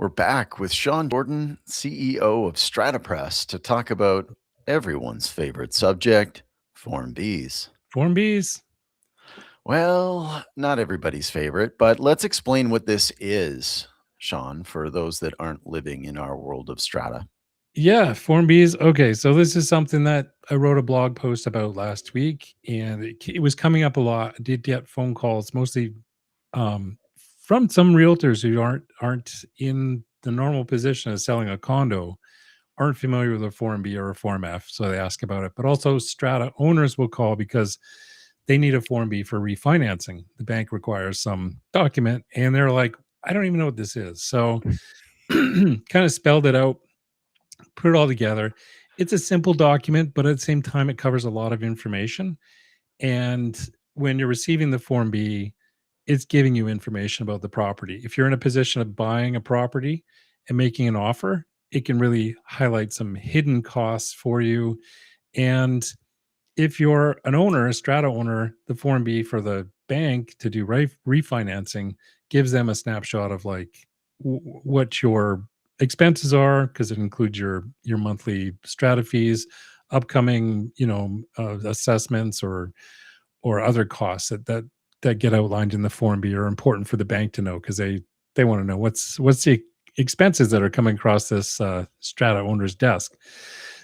We're back with Sean Jordan, CEO of StrataPress, to talk about everyone's favorite subject, Form Bs. Form Bs. Well, not everybody's favorite, but let's explain what this is, Sean, for those that aren't living in our world of strata. Yeah, Form Bs. Okay, so this is something that I wrote a blog post about last week, and it was coming up a lot. I did get phone calls, mostly from some realtors who aren't in the normal position of selling a condo, aren't familiar with a Form B or a Form F, so they ask about it. But also, strata owners will call because they need a Form B for refinancing. The bank requires some document, and they're like, "I don't even know what this is." So, kind of spelled it out, put it all together. It's a simple document, but at the same time, it covers a lot of information. And when you're receiving the Form B, it's giving you information about the property. If you're in a position of buying a property and making an offer, it can really highlight some hidden costs for you. And if you're an owner, a strata owner, the Form B for the bank to do refinancing gives them a snapshot of like what your expenses are, because it includes your monthly strata fees, upcoming assessments or other costs that get outlined in the Form B are important for the bank to know, because they want to know what's the expenses that are coming across this strata owner's desk.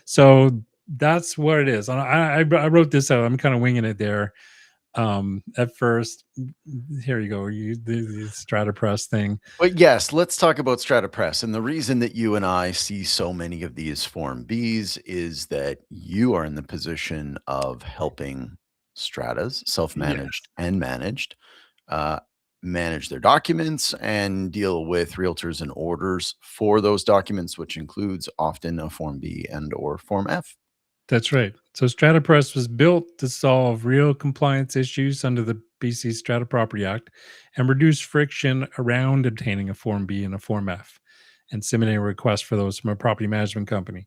So that's what it is. And I wrote this out. I'm kind of winging it there. At first, here you go. The StrataPress thing. But yes, let's talk about StrataPress. And the reason that you and I see so many of these Form Bs is that you are in the position of helping stratas, Yes, self-managed and managed, uh, manage their documents and deal with realtors and orders for those documents, which includes often a Form B and or Form F. that's right. So StrataPress was built to solve real compliance issues under the BC Strata Property Act and reduce friction around obtaining a Form B and a Form F and submitting a request for those from a property management company.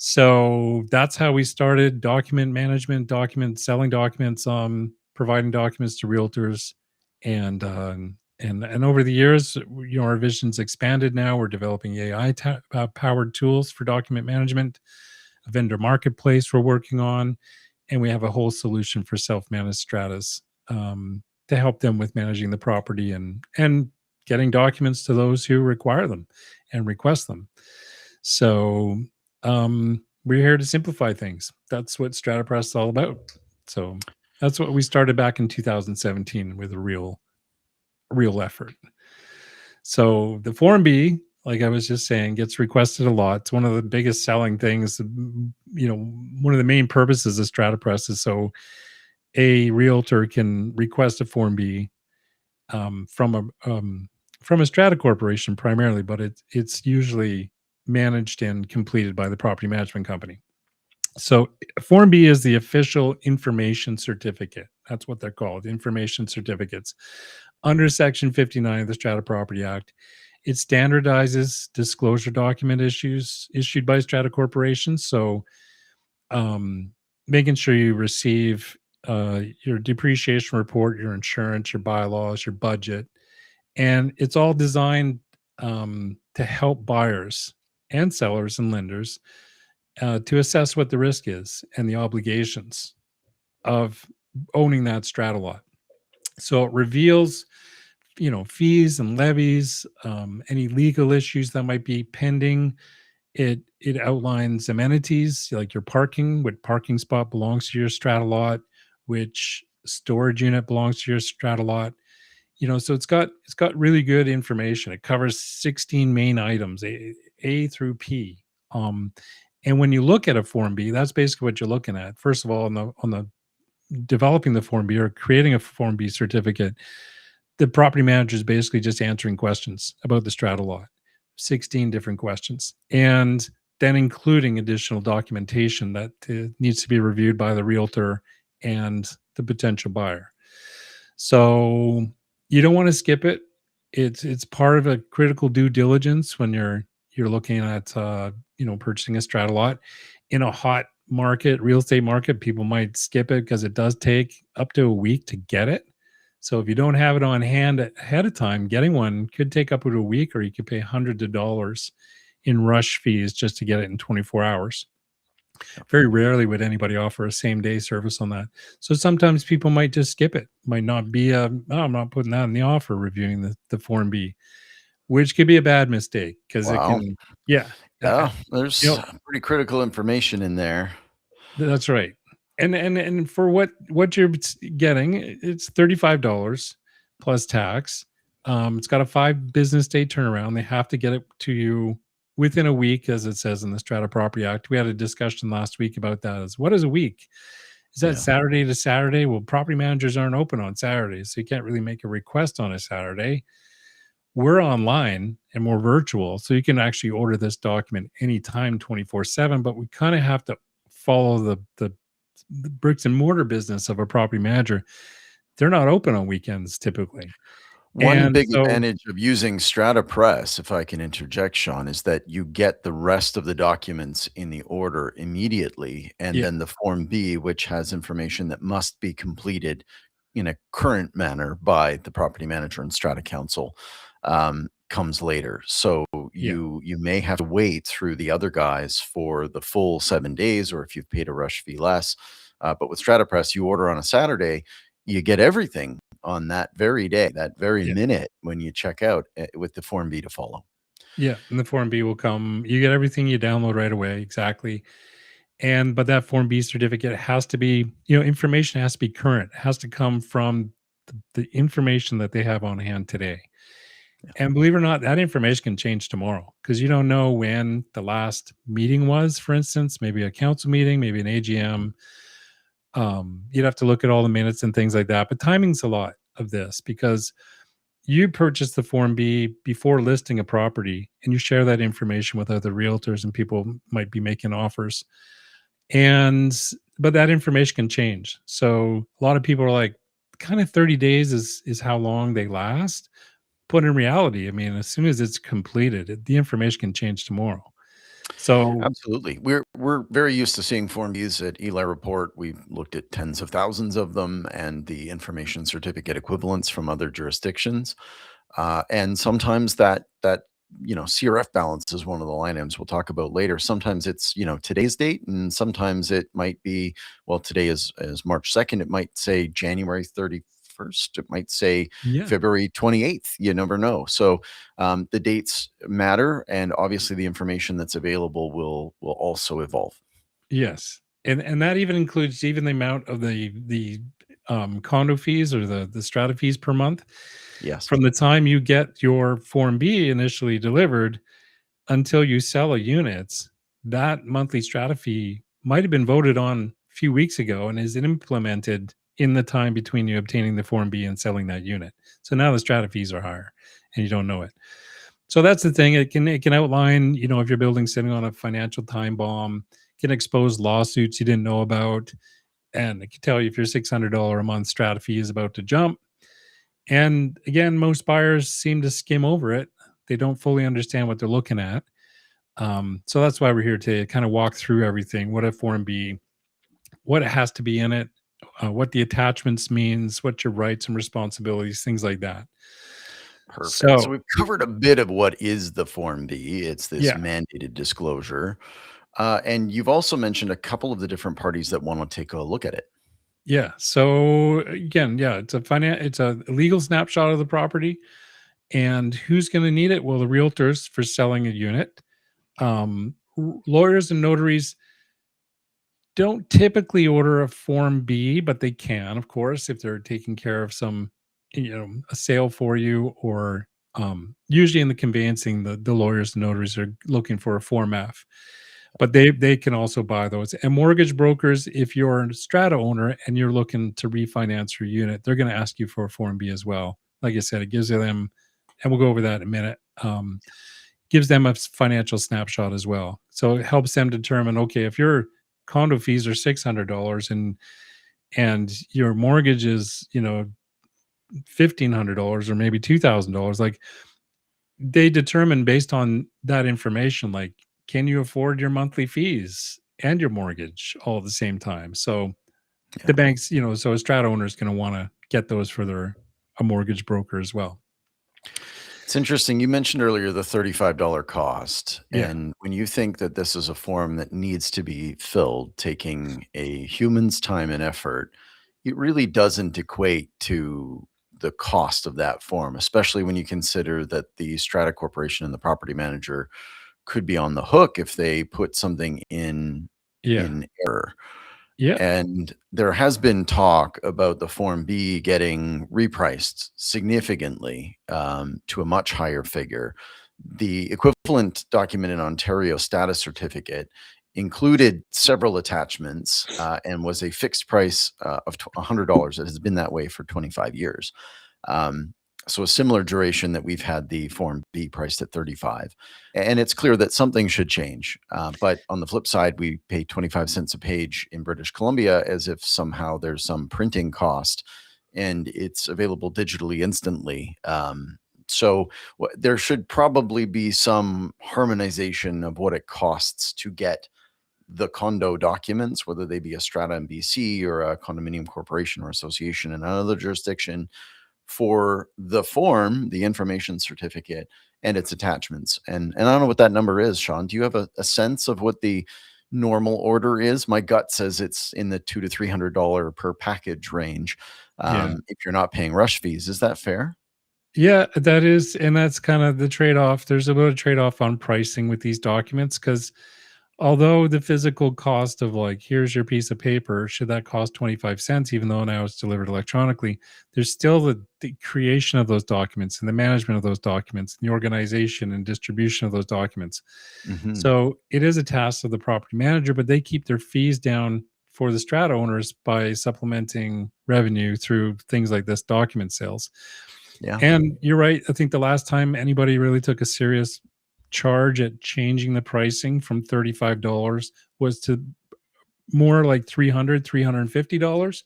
So that's how we started document management, document selling documents, providing documents to realtors, and over the years, our vision's expanded. Now we're developing AI powered tools for document management, a vendor marketplace we're working on, and we have a whole solution for self-managed stratas to help them with managing the property and getting documents to those who require them and request them. So we're here to simplify things. That's what StrataPress is all about. So that's what we started back in 2017 with a real effort. So the Form B, like I was just saying, gets requested a lot. It's one of the biggest selling things. One of the main purposes of StrataPress is so a realtor can request a Form B um, from a um, from a strata corporation primarily, but it's usually managed and completed by the property management company. So Form B is the official information certificate. That's what they're called, information certificates. Under Section 59 of the Strata Property Act, it standardizes disclosure document issues issued by strata corporations. So um, making sure you receive your depreciation report, your insurance, your bylaws, your budget, and it's all designed to help buyers and sellers and lenders to assess what the risk is and the obligations of owning that strata lot. So it reveals, fees and levies, any legal issues that might be pending. It outlines amenities like your parking, what parking spot belongs to your strata lot, which storage unit belongs to your strata lot. So it's got really good information. It covers 16 main items, A through P. And when you look at a Form B, that's basically what you're looking at. First of all, on the developing the Form B or creating a Form B certificate, the property manager is basically just answering questions about the strata lot, 16 different questions, and then including additional documentation that needs to be reviewed by the realtor and the potential buyer. So you don't want to skip it. It's part of a critical due diligence when you're looking at purchasing a strata lot in a hot market, real estate market. People might skip it because it does take up to a week to get it. So if you don't have it on hand ahead of time, getting one could take up to a week, or you could pay hundreds of dollars in rush fees just to get it in 24 hours. Very rarely would anybody offer a same day service on that. So sometimes people might just skip it. Might not be a, oh, I'm not putting that in the offer, reviewing the Form B, which could be a bad mistake because it Wow. can, yeah, Yeah, you there's know, pretty critical information in there. that's right. And for what you're getting, it's $35 plus tax. It's got a 5 business day turnaround. They have to get it to you within a week, as it says in the Strata Property Act. We had a discussion last week about that. Is what is a week? Is that Yeah. Saturday to Saturday? Well, property managers aren't open on Saturdays, so you can't really make a request on a Saturday. We're online and we're virtual, so you can actually order this document anytime, 24/7. But we kind of have to follow the bricks and mortar business of a property manager. They're not open on weekends typically. One And big so advantage of using StrataPress, if I can interject, Sean, is that you get the rest of the documents in the order immediately. And yeah, then the Form B, which has information that must be completed in a current manner by the property manager and Strata Council, comes later. So yeah, you may have to wait through the other guys for the full 7 days, or if you've paid a rush fee less. But with StrataPress, you order on a Saturday, you get everything on that very day, that very yeah, minute when you check out, with the Form B to follow. yeah. And the Form B will come. You get everything you download right away. Exactly. And but that Form B certificate has to be, information has to be current. It has to come from the information that they have on hand today. Yeah. And believe it or not, that information can change tomorrow because you don't know when the last meeting was, for instance, maybe a council meeting, maybe an AGM. You'd have to look at all the minutes and things like that. But timing's a lot of this because you purchase the Form B before listing a property and you share that information with other realtors and people might be making offers. And but that information can change. So a lot of people are like, kind of 30 days is how long they last. But in reality, I mean, as soon as it's completed, the information can change tomorrow. So Absolutely. We're very used to seeing Form Bs at Eli Report. We've looked at tens of thousands of them and the information certificate equivalents from other jurisdictions. And sometimes that CRF balance is one of the line items we'll talk about later. Sometimes it's today's date, and sometimes it might be, well, today is March 2nd. It might say January 31st. It might say yeah, February 28th. You never know. So the dates matter, and obviously the information that's available will also evolve. yes. And that even includes even the amount of the condo fees or the strata fees per month. Yes. From the time you get your Form B initially delivered until you sell a unit, that monthly strata fee might have been voted on a few weeks ago and is implemented in the time between you obtaining the Form B and selling that unit. So now the strata fees are higher and you don't know it. So that's the thing. It can outline, if your building's sitting on a financial time bomb, can expose lawsuits you didn't know about, and it can tell you if your $600 a month strata fee is about to jump. And again, most buyers seem to skim over it. They don't fully understand what they're looking at. So that's why we're here today to kind of walk through everything, what a Form B, what it has to be in it, what the attachments means, what your rights and responsibilities, things like that. Perfect. So So we've covered a bit of what is the Form B. It's this yeah, mandated disclosure. And you've also mentioned a couple of the different parties that want to take a look at it. yeah. So again, yeah, it's a legal snapshot of the property, and who's going to need it? Well, the realtors for selling a unit, lawyers and notaries don't typically order a Form B, but they can, of course, if they're taking care of a sale for you, or usually in the conveyancing, the lawyers and notaries are looking for a Form F. But they can also buy those. And mortgage brokers, if you're a strata owner and you're looking to refinance your unit, they're going to ask you for a Form B as well. Like I said, it gives them, and we'll go over that in a minute. Gives them a financial snapshot as well. So it helps them determine, okay, if your condo fees are $600 and your mortgage is, $1,500 or maybe $2,000, like they determine based on that information, like, can you afford your monthly fees and your mortgage all at the same time? So the Yeah. banks, so a strata owner is going to want to get those for a mortgage broker as well. It's interesting. You mentioned earlier the $35 cost. Yeah. And when you think that this is a form that needs to be filled, taking a human's time and effort, it really doesn't equate to the cost of that form, especially when you consider that the strata corporation and the property manager could be on the hook if they put something Yeah. in error. Yeah. And there has been talk about the Form B getting repriced significantly to a much higher figure. The equivalent document in Ontario, status certificate, included several attachments and was a fixed price of $100. It has been that way for 25 years. Um, so a similar duration that we've had the Form B priced at 35. And it's clear that something should change. But on the flip side, we pay 25 cents a page in British Columbia as if somehow there's some printing cost and it's available digitally instantly. There should probably be some harmonization of what it costs to get the condo documents, whether they be a strata in BC or a condominium corporation or association in another jurisdiction, for the form, the information certificate, and its attachments. And I don't know what that number is, Sean. Do you have a sense of what the normal order is? My gut says it's in the $200 to $300 per package range. Yeah. If you're not paying rush fees, is that fair? Yeah, that is, and that's kind of the trade-off. There's a bit of trade-off on pricing with these documents because although the physical cost of like, here's your piece of paper, should that cost 25 cents, even though now it's delivered electronically, there's still the creation of those documents and the management of those documents and the organization and distribution of those documents. Hmm. So it is a task of the property manager, but they keep their fees down for the strata owners by supplementing revenue through things like this document sales. Yeah. And you're right. I think the last time anybody really took a serious charge at changing the pricing from $35 was to more like $350.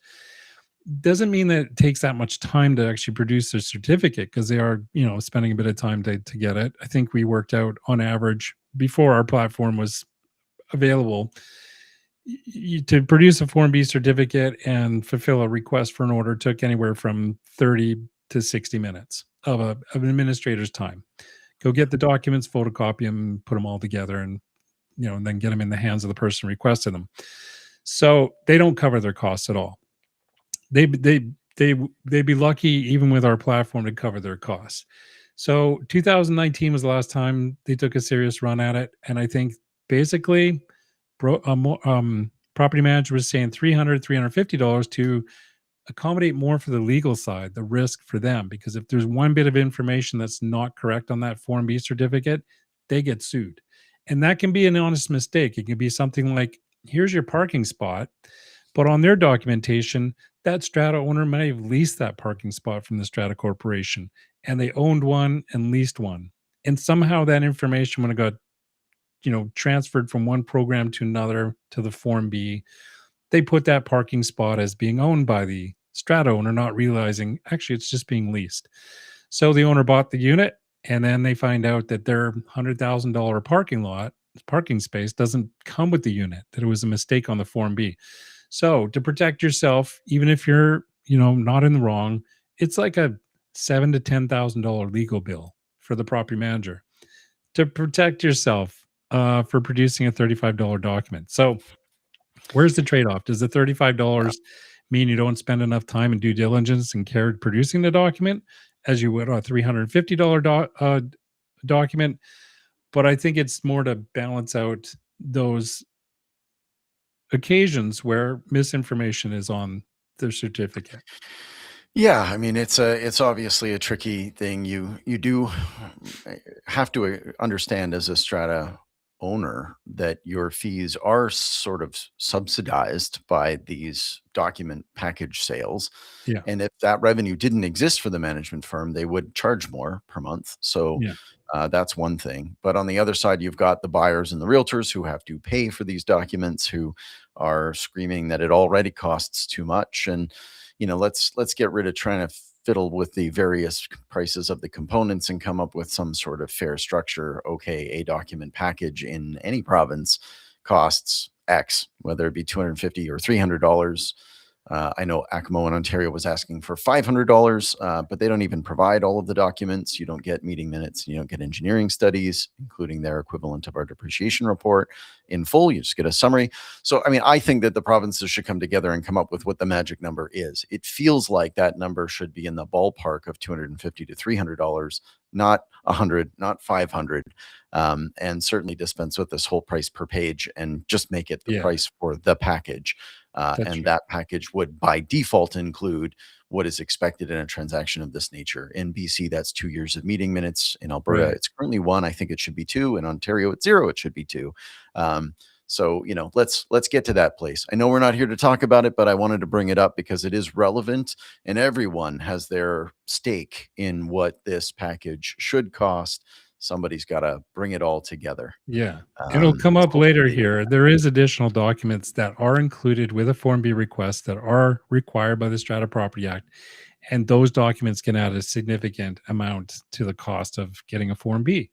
Doesn't mean that it takes that much time to actually produce a certificate because they are, spending a bit of time to get it. I think we worked out on average before our platform was available to produce a Form B certificate and fulfill a request for an order took anywhere from 30 to 60 minutes of an administrator's time. Go get the documents, photocopy them, put them all together, and and then get them in the hands of the person requesting them. So they don't cover their costs at all. They'd be lucky even with our platform to cover their costs. So 2019 was the last time they took a serious run at it, and I think basically property manager was saying $350 to accommodate more for the legal side, the risk for them. Because if there's one bit of information that's not correct on that Form B certificate, they get sued. And that can be an honest mistake. It can be something like, here's your parking spot. But on their documentation, that strata owner may have leased that parking spot from the strata corporation and they owned one and leased one. And somehow that information, when it got transferred from one program to another to the Form B, they put that parking spot as being owned by the strata owner, not realizing actually it's just being leased. So the owner bought the unit, and then they find out that their $100,000 parking space doesn't come with the unit, that it was a mistake on the Form B. So to protect yourself, even if you're not in the wrong, it's like a $7,000 to $10,000 legal bill for the property manager to protect yourself for producing a $35 document. So where's the trade-off? Does the $35 mean you don't spend enough time and due diligence and care producing the document as you would on a $350 document? But I think it's more to balance out those occasions where misinformation is on the certificate. Yeah, I mean it's obviously a tricky thing. You do have to understand as a strata owner that your fees are sort of subsidized by these document package sales. Yeah. And if that revenue didn't exist for the management firm, they would charge more per month. So Yeah. that's one thing. But on the other side, you've got the buyers and the realtors who have to pay for these documents, who are screaming that it already costs too much. And let's get rid of trying to fiddle with the various prices of the components and come up with some sort of fair structure. Okay, a document package in any province costs X, whether it be $250 or $300. I know Acmo in Ontario was asking for $500, but they don't even provide all of the documents. You don't get meeting minutes. You don't get engineering studies, including their equivalent of our depreciation report in full. You just get a summary. So, I mean, I think that the provinces should come together and come up with what the magic number is. It feels like that number should be in the ballpark of $250 to $300, not 100, not 500, and certainly dispense with this whole price per page and just make it the Yeah, price for the package. that's And right. that package would by default include what is expected in a transaction of this nature. In BC, that's 2 years of meeting minutes. In Alberta, Right. it's currently 1. I think it should be 2. In Ontario, it's 0. It should be 2. So, let's get to that place. I know we're not here to talk about it, but I wanted to bring it up because it is relevant, and everyone has their stake in what this package should cost. Somebody's got to bring it all together. Yeah. It'll come So up later hopefully, here. There is additional documents that are included with a Form B request that are required by the Strata Property Act. And those documents can add a significant amount to the cost of getting a Form B.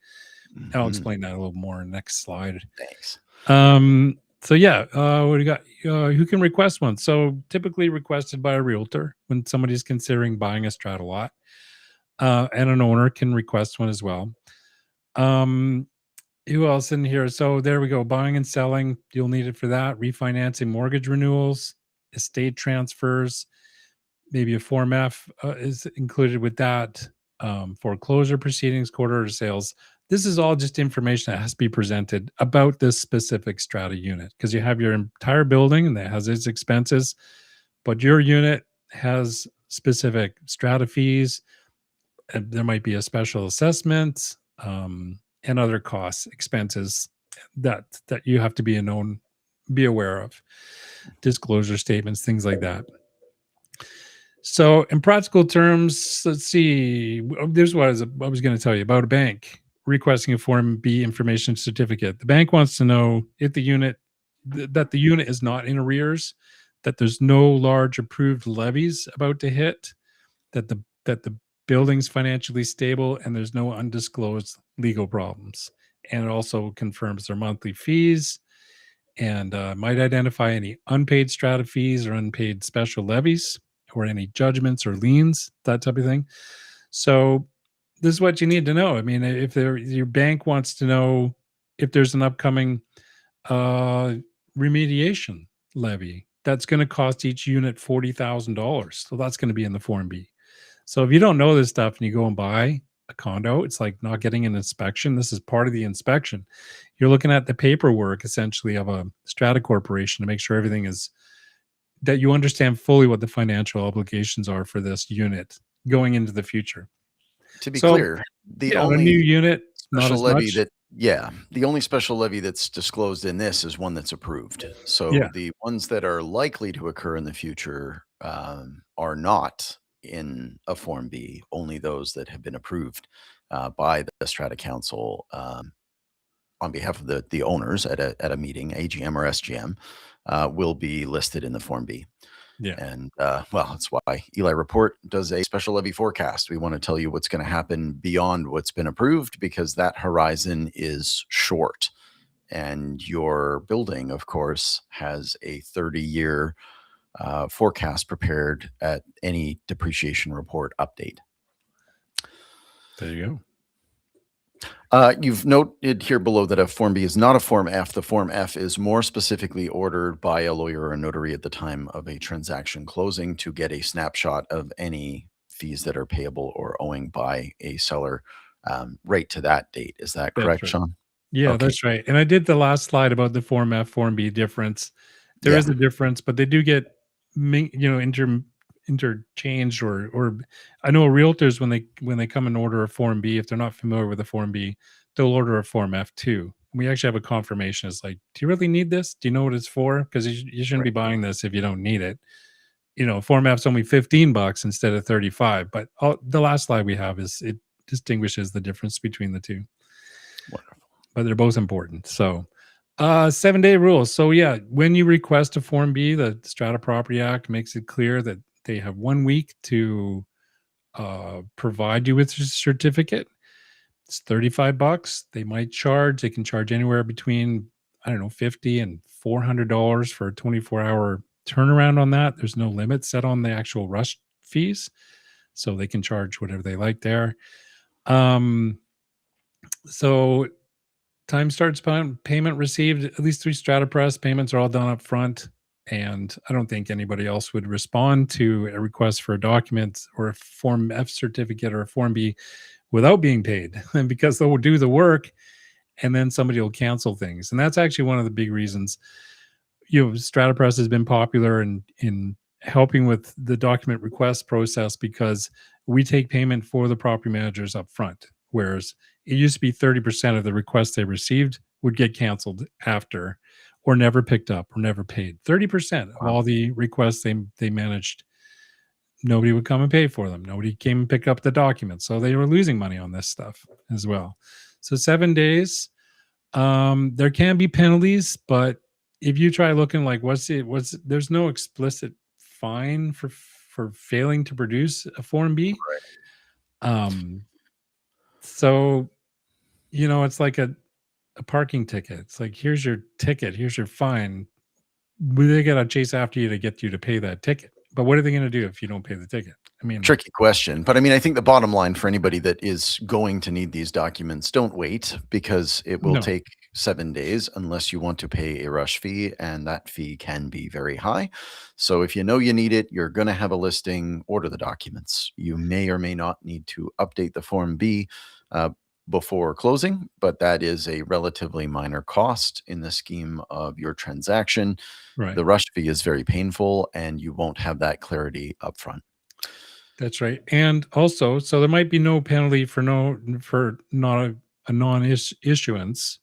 I'll mhm, explain that a little more next slide. thanks. So yeah, what do you got? Who can request one? So typically requested by a realtor when somebody's considering buying a strata lot, and an owner can request one as well. Um, who else in here? So there we go. Buying and selling, you'll need it for that. Refinancing mortgage renewals, estate transfers, maybe a Form F is included with that. Foreclosure proceedings, court order sales. This is all just information that has to be presented about this specific strata unit because you have your entire building and that has its expenses, but your unit has specific strata fees. And there might be a special assessment, and other costs, expenses that you have to be aware of. Disclosure statements, things like that. So, in practical terms, let's see. There's what I was going to tell you about a bank requesting a Form B information certificate. The bank wants to know if that the unit is not in arrears, that there's no large approved levies about to hit, that the building's financially stable, and there's no undisclosed legal problems. And it also confirms their monthly fees and might identify any unpaid strata fees or unpaid special levies or any judgments or liens, that type of thing. So this is what you need to know. I mean, if your bank wants to know if there's an upcoming uh, remediation levy, that's going to cost each unit $40,000. So that's going to be in the Form B. So if you don't know this stuff and you go and buy a condo, it's like not getting an inspection. This is part of the inspection. You're looking at the paperwork essentially of a strata corporation to make sure everything is that you understand fully what the financial obligations are for this unit going into the future. To be So clear, the yeah, on a new only unit, not special as levy much. that yeah, the only special levy that's disclosed in this is one that's approved. So Yeah, the ones that are likely to occur in the future, are not in a Form B, only those that have been approved, by the Strata Council, on behalf of the owners at a meeting, AGM or SGM, will be listed in the Form B. yeah, And well, that's why Eli Report does a special levy forecast. We want to tell you what's going to happen beyond what's been approved because that horizon is short. And your building, of course, has a 30-year forecast prepared at any depreciation report update. there you go. You've noted here below that a Form B is not a Form F. The Form F is more specifically ordered by a lawyer or a notary at the time of a transaction closing to get a snapshot of any fees that are payable or owing by a seller, right to that date. Is that That's correct, right. Sean? Yeah, Okay. that's right. And I did the last slide about the Form F, Form B difference. There Yeah. is a difference, but they do get interchanged or I know realtors when they come and order a Form B, if they're not familiar with the Form B, they'll order a Form F too. We actually have a confirmation. It's like, do you really need this? Do you know what it's for? Because you shouldn't be Right. buying this if you don't need it. Form F's only $15 instead of 35. But the last slide we have is it distinguishes the difference between the two, Wonderful. but they're both important. So, 7-day rule. So, yeah, when you request a Form B, the Strata Property Act makes it clear that they have 1 week to provide you with your certificate. It's $35. They can charge anywhere between, I don't know, $50 and $400 for a 24-hour turnaround on that. There's no limit set on the actual rush fees, so they can charge whatever they like there. So time starts payment received, at least through StrataPress. Payments are all done up front. And I don't think anybody else would respond to a request for a document or a Form F certificate or a Form B without being paid, and because they'll do the work and then somebody will cancel things. And that's actually one of the big reasons, StrataPress has been popular in helping with the document request process, because we take payment for the property managers up front, whereas it used to be 30% of the requests they received would get canceled after, or never picked up or never paid. 30% of Wow. all the requests they managed, nobody would come and pay for them. Nobody came and picked up the documents. So they were losing money on this stuff as well. So 7 days. There can be penalties, but if you try looking like there's no explicit fine for failing to produce a Form B. Um, so it's like a parking ticket. It's like, here's your ticket, here's your fine. They gotta chase after you to get you to pay that ticket. But what are they gonna do if you don't pay the ticket? I mean, Tricky question. But I mean, I think the bottom line for anybody that is going to need these documents, don't wait, because it will no, take 7 days unless you want to pay a rush fee, and that fee can be very high. So if you know you need it, you're going to have a listing, order the documents. You may or may not need to update the Form B uh, before closing, but that is a relatively minor cost in the scheme of your transaction. right. The rush fee is very painful, and you won't have that clarity upfront. That's right. And also, so there might be no penalty for not a non-issuance,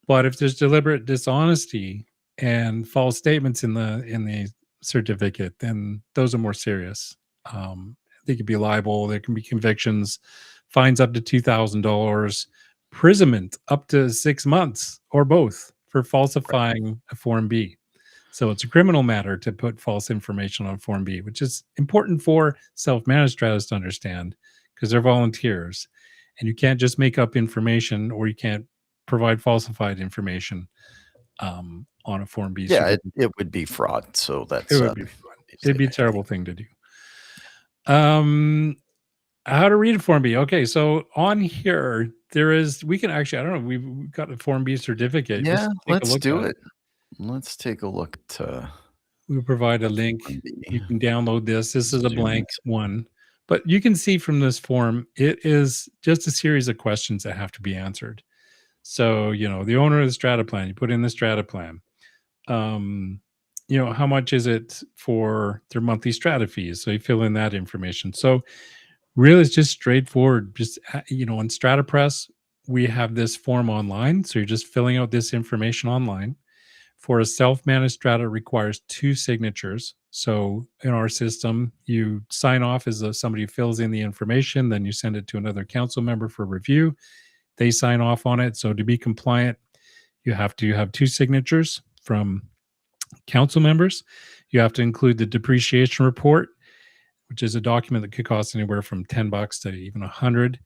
but if there's deliberate dishonesty and false statements in the certificate, then those are more serious. They could be liable. There can be convictions, fines up to $2,000, imprisonment up to 6 months, or both for falsifying a Form B. So it's a criminal matter to put false information on Form B, which is important for self-managed stratas to understand, because they're volunteers, and you can't just make up information, or you can't provide falsified information on a Form B Yeah, certificate. it would be fraud, so It that's, would be fun. needs to It'd get be a anything. terrible thing to do. Um, how to read a Form B? Okay, so on here we can actually, I don't know, we've got a Form B certificate. Let's Yeah, take a let's look do at it. it. Let's take a look at, We provide a link. Form B. You can download this. This is a Zoom blank this. one, but you can see from this form, it is just a series of questions that have to be answered. So, the owner of the strata plan, you put in the strata plan. Um, how much is it for their monthly strata fees? So you fill in that information. So really, it's just straightforward. Just, on StrataPress, we have this form online. So you're just filling out this information online. For a self-managed strata, it requires 2 signatures. So in our system, you sign off as somebody who fills in the information, then you send it to another council member for review. They sign off on it. So to be compliant, you have to have 2 signatures from council members. You have to include the depreciation report, which is a document that could cost anywhere from $10 to even 100,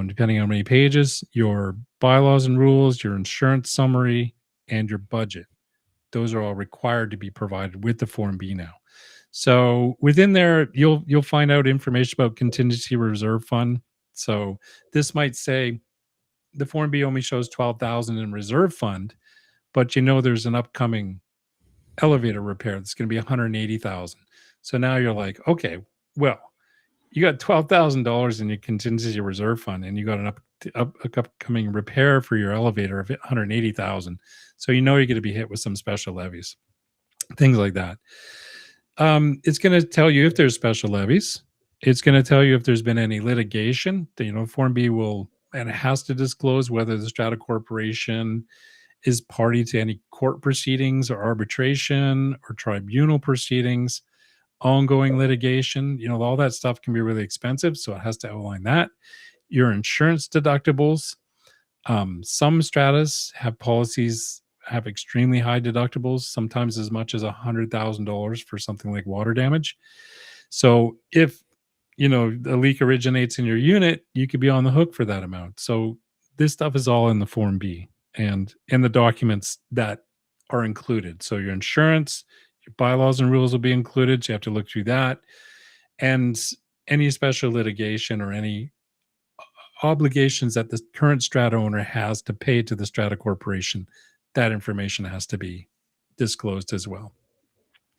depending on how many pages. Your bylaws and rules, your insurance summary, and your budget. Those are all required to be provided with the Form B now. So within there, you'll find out information about contingency reserve fund. So this might say the Form B only shows 12,000 in reserve fund, but there's an upcoming elevator repair that's going to be 180,000. So now you're like, okay, well, you got $12,000 in your contingency reserve fund, and you got an upcoming repair for your elevator of 180,000. So you're going to be hit with some special levies, things like that. It's going to tell you if there's special levies. It's going to tell you if there's been any litigation. Form B will, and it has to disclose whether the strata corporation is party to any court proceedings or arbitration or tribunal proceedings, ongoing litigation. All that stuff can be really expensive, so it has to outline that. Your insurance deductibles. Some stratas have policies have extremely high deductibles, sometimes as much as $100,000 for something like water damage. So if a leak originates in your unit, you could be on the hook for that amount. So this stuff is all in the Form B and in the documents that are included. So your insurance, Your bylaws and rules will be included, so you have to look through that. And any special litigation or any obligations that the current strata owner has to pay to the strata corporation, that information has to be disclosed as well.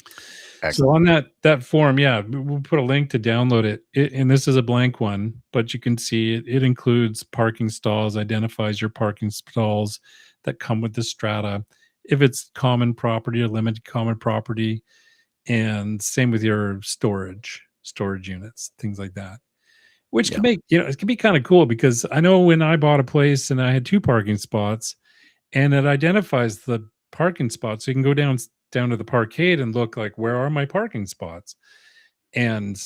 So Excellent. on that form, yeah, we'll put a link to download it. And this is a blank one, but you can see it includes parking stalls, identifies your parking stalls that come with the strata, if it's common property or limited common property, and same with your storage units, things like that. Which can Yeah. make, it can be kind of cool because I know when I bought a place and I had 2 parking spots, and it identifies the parking spots. So you can go down to the parkade and look like, where are my parking spots? And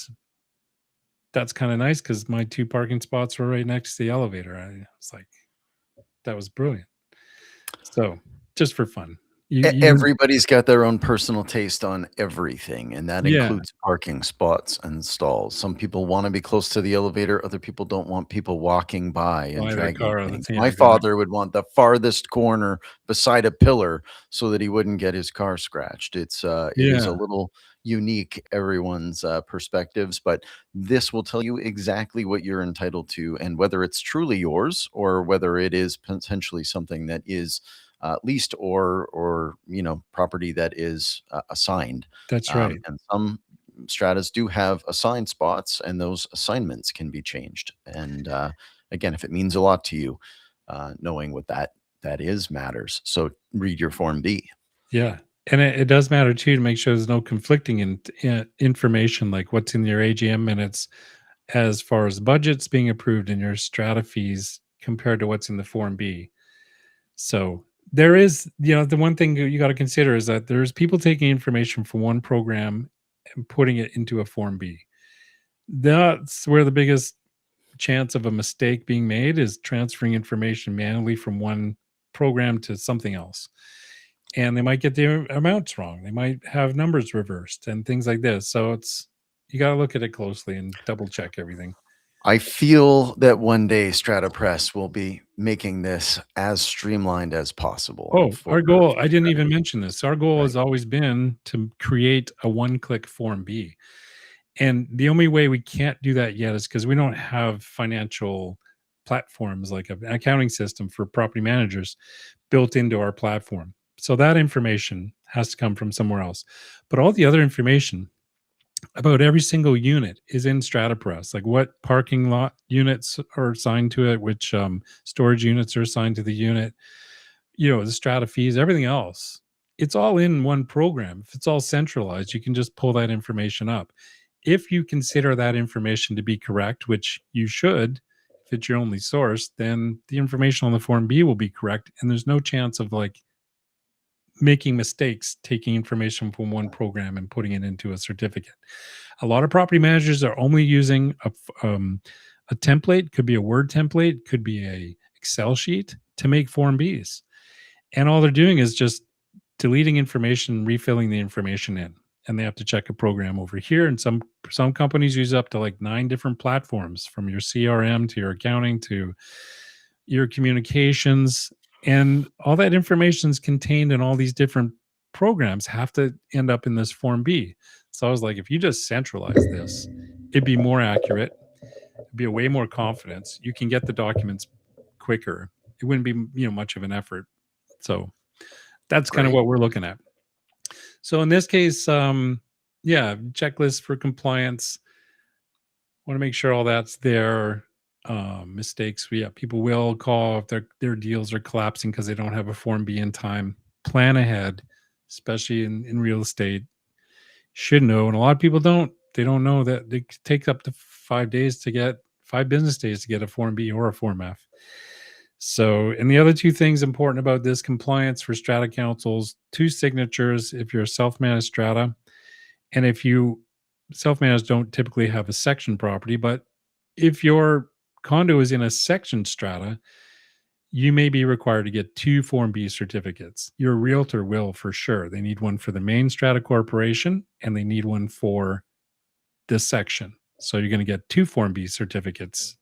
that's kind of nice because my 2 parking spots were right next to the elevator. I was like, that was brilliant. So just for fun. You Everybody's got their own personal taste on everything, and that yeah, includes parking spots and stalls. Some people wanna be close to the elevator, other people don't want people walking by and buy their dragging car. things. Yeah, My exactly. father would want the farthest corner beside a pillar so that he wouldn't get his car scratched. It is a Yeah, little unique, everyone's, perspectives, but this will tell you exactly what you're entitled to and whether it's truly yours or whether it is potentially something that is leased or property that is assigned. that's right. And some stratas do have assigned spots, and those assignments can be changed. And again, if it means a lot to you, knowing what that is matters. So read your Form B. Yeah. And it does matter too to make sure there's no conflicting information like what's in your AGM minutes as far as budgets being approved and your strata fees compared to what's in the Form B. So there is, the one thing you got to consider is that there's people taking information from one program and putting it into a Form B. That's where the biggest chance of a mistake being made is transferring information manually from one program to something else. And they might get the amounts wrong. They might have numbers reversed and things like this. So you got to look at it closely and double check everything. I feel that one day StrataPress will be making this as streamlined as possible Oh, for our goal, I didn't even strata, mention this. Our goal right? has always been to create a one-click Form B. And the only way we can't do that yet is because we don't have financial platforms like an accounting system for property managers built into our platform. So that information has to come from somewhere else. But all the other information about every single unit is in StrataPress, like what parking lot units are assigned to it, which storage units are assigned to the unit, the strata fees, everything else. It's all in one program. If it's all centralized, you can just pull that information up. If you consider that information to be correct, which you should, if it's your only source, then the information on the Form B will be correct. And there's no chance of like making mistakes taking information from one program and putting it into a certificate. A lot of property managers are only using a template, could be a Word template, could be a Excel sheet to make Form Bs. And all they're doing is just deleting information, refilling the information in. And they have to check a program over here. And some companies use up to like 9 different platforms, from your CRM to your accounting to your communications. And all that information is contained in all these different programs have to end up in this Form B. So I was like, if you just centralize this, it'd be more accurate, it'd be a way more confidence. You can get the documents quicker. It wouldn't be, much of an effort. So that's kind of Great. what we're looking at. So in this case, yeah, checklist for compliance. Want to make sure all that's there. Mistakes, yeah, people will call if their deals are collapsing because they don't have a Form B in time. Plan ahead, especially in real estate. Should know, and a lot of people don't. They don't know that it takes up to 5 days to get 5 business days to get a Form B or a Form F. So, and the other two things important about this compliance for strata councils: 2 signatures if you're a self-managed strata, and if you self-managed don't typically have a section property, but if your condo is in a section strata, you may be required to get 2 Form B certificates. Your realtor will for sure. They need one for the main strata corporation and they need one for this section. So you're going to get 2 Form B certificates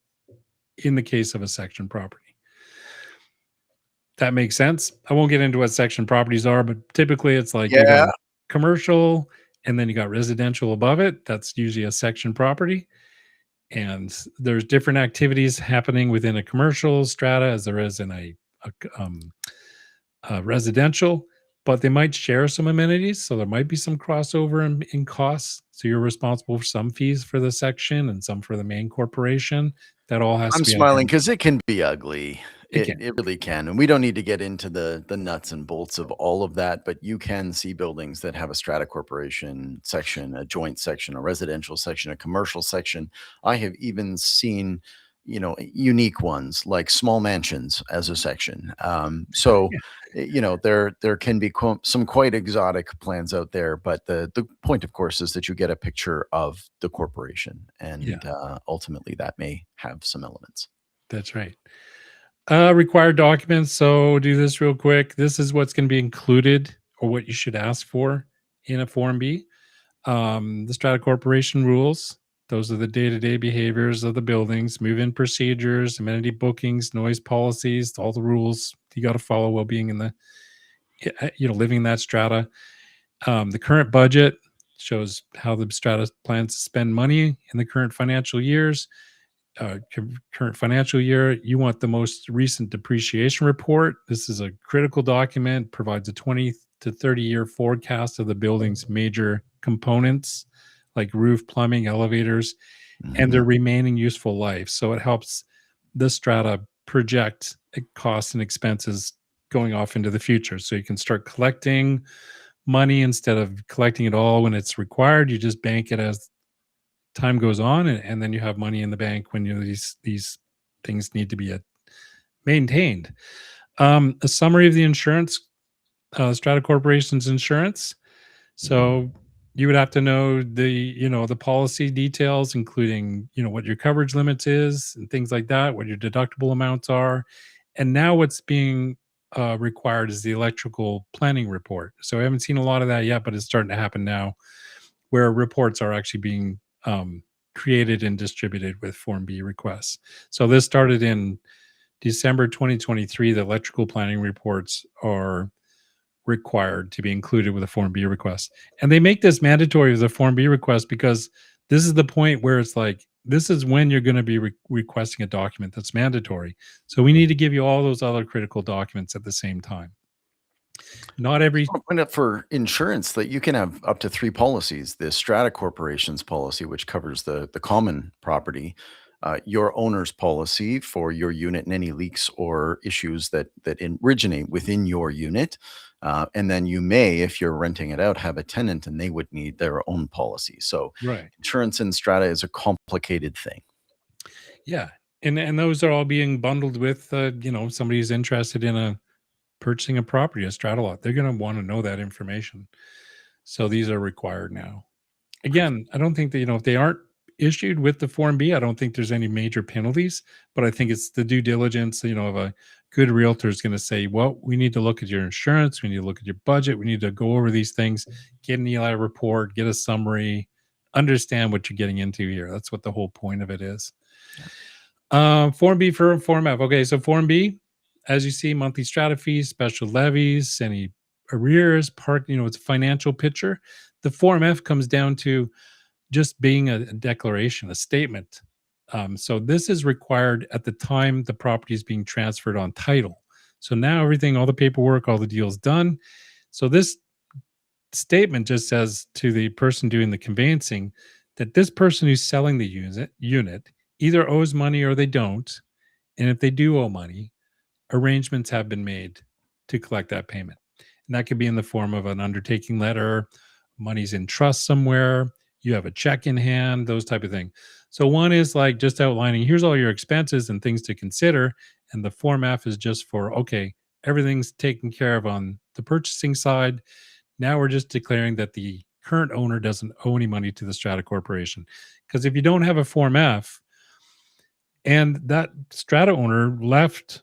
in the case of a section property. That makes sense. I won't get into what section properties are, but typically it's like you got Yeah, commercial, and then you got residential above it. That's usually a section property. And there's different activities happening within a commercial strata as there is in a residential, but they might share some amenities. So there might be some crossover in costs. So you're responsible for some fees for the section and some for the main corporation. That all has I'm to be smiling identified. because it can be ugly. It Again, it really can, and we don't need to get into the nuts and bolts of all of that, but you can see buildings that have a strata corporation section, a joint section, a residential section, a commercial section. I have even seen, unique ones like small mansions as a section. There can be some quite exotic plans out there, but the point, of course, is that you get a picture of the corporation, yeah, and ultimately that may have some elements. that's right. Required documents. So do this real quick. This is what's going to be included or what you should ask for in a Form B. The Strata Corporation rules. Those are the day-to-day behaviors of the buildings, move-in procedures, amenity bookings, noise policies, all the rules you got to follow while being in the, living in that strata. The current budget shows how the strata plans to spend money in the current financial years. Current financial year, you want the most recent depreciation report. This is a critical document, provides a 20 to 30-year forecast of the building's major components like roof, plumbing, elevators, and Mhm. their remaining useful life. So it helps the strata project costs and expenses going off into the future. So you can start collecting money instead of collecting it all when it's required. You just bank it as time goes on, and then you have money in the bank when these things need to be maintained. A summary of the insurance, Strata Corporation's insurance. So you would have to know the policy details, including what your coverage limits is and things like that, what your deductible amounts are, and now what's being required is the electrical planning report. So I haven't seen a lot of that yet, but it's starting to happen now, where reports are actually being created and distributed with Form B requests. So this started in December 2023. The electrical planning reports are required to be included with a Form B request. And they make this mandatory as a Form B request because this is the point where it's like, this is when you're going to be requesting a document that's mandatory. So we need to give you all those other critical documents at the same time. Not every, I'll point out for insurance that you can have up to 3 policies. The Strata Corporation's policy, which covers the common property, your owner's policy for your unit and any leaks or issues that originate within your unit, and then you may, if you're renting it out, have a tenant, and they would need their own policy. So right. insurance in strata is a complicated thing. Yeah. And those are all being bundled with, somebody who's interested in purchasing a property, a strata lot. They're going to want to know that information. So these are required now. Again, I don't think that, if they aren't issued with the Form B, I don't think there's any major penalties, but I think it's the due diligence, of a good realtor is going to say, well, we need to look at your insurance. We need to look at your budget. We need to go over these things, get an Eli report, get a summary, understand what you're getting into here. That's what the whole point of it is. Form B for Form F. Okay, so Form B, as you see, monthly strata fees, special levies, any arrears, it's a financial picture. The Form F comes down to just being a declaration, a statement. So this is required at the time the property is being transferred on title. So now everything, all the paperwork, all the deals done. So this statement just says to the person doing the conveyancing that this person who's selling the unit either owes money or they don't. And if they do owe money, arrangements have been made to collect that payment. And that could be in the form of an undertaking letter, money's in trust somewhere, you have a check in hand, those type of thing. So one is like just outlining here's all your expenses and things to consider. And the Form F is just for, okay, everything's taken care of on the purchasing side. Now we're just declaring that the current owner doesn't owe any money to the Strata Corporation. Because if you don't have a Form F and that Strata owner left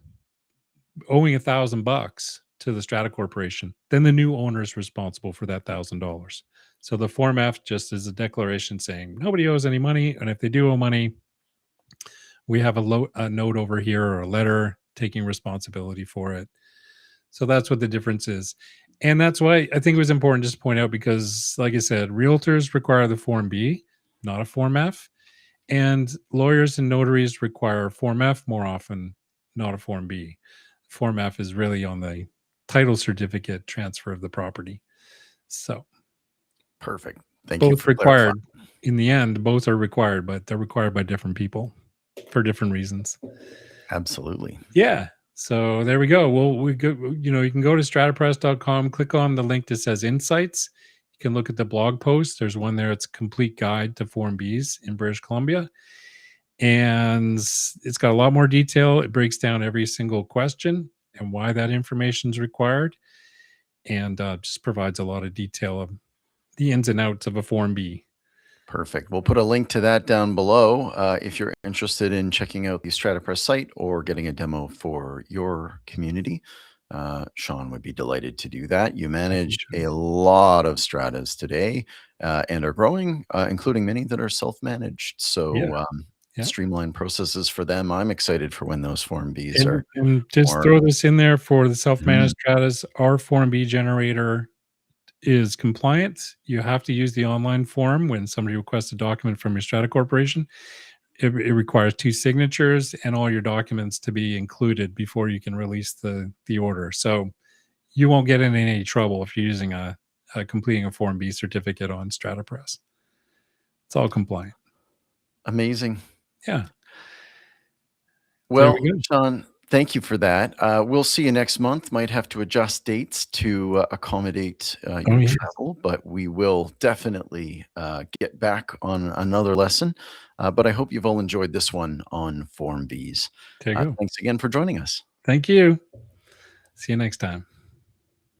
owing $1,000 to the Strata Corporation, then the new owner is responsible for that $1,000. So the Form F just is a declaration saying nobody owes any money, and if they do owe money, we have a note over here or a letter taking responsibility for it. So that's what the difference is. And that's why I think it was important just to point out because, like I said, realtors require the Form B, not a Form F. And lawyers and notaries require a Form F more often, not a Form B. Form F is really on the title certificate transfer of the property. So Perfect. Thank you both for clarifying. required. In the end, both are required, but they're required by different people for different reasons. Absolutely. Yeah. So there we go. Well, we go, you can go to stratapress.com, click on the link that says insights. You can look at the blog post. There's one there. It's a complete guide to Form Bs in British Columbia. And it's got a lot more detail. It breaks down every single question and why that information is required, and just provides a lot of detail of the ins and outs of a Form B. Perfect. We'll put a link to that down below if you're interested in checking out the StrataPress site or getting a demo for your community. Sean would be delighted to do that. You manage a lot of stratas today and are growing, including many that are self-managed. Yeah, So yeah. streamline processes for them. I'm excited for when those Form Bs And just are. throw this in there for the Mhm. self-managed stratas. Our Form B generator is compliant. You have to use the online form when somebody requests a document from your strata corporation. It requires 2 signatures and all your documents to be included before you can release the order. So you won't get in any trouble if you're using a completing a Form B certificate on StrataPress. It's all compliant. Amazing. Yeah. There Well, we go. Sean, thank you for that. We'll see you next month. Might have to adjust dates to accommodate Oh, your yes. travel, but we will definitely get back on another lesson. But I hope you've all enjoyed this one on Form Bs. There you go. Thanks again for joining us. Thank you. See you next time.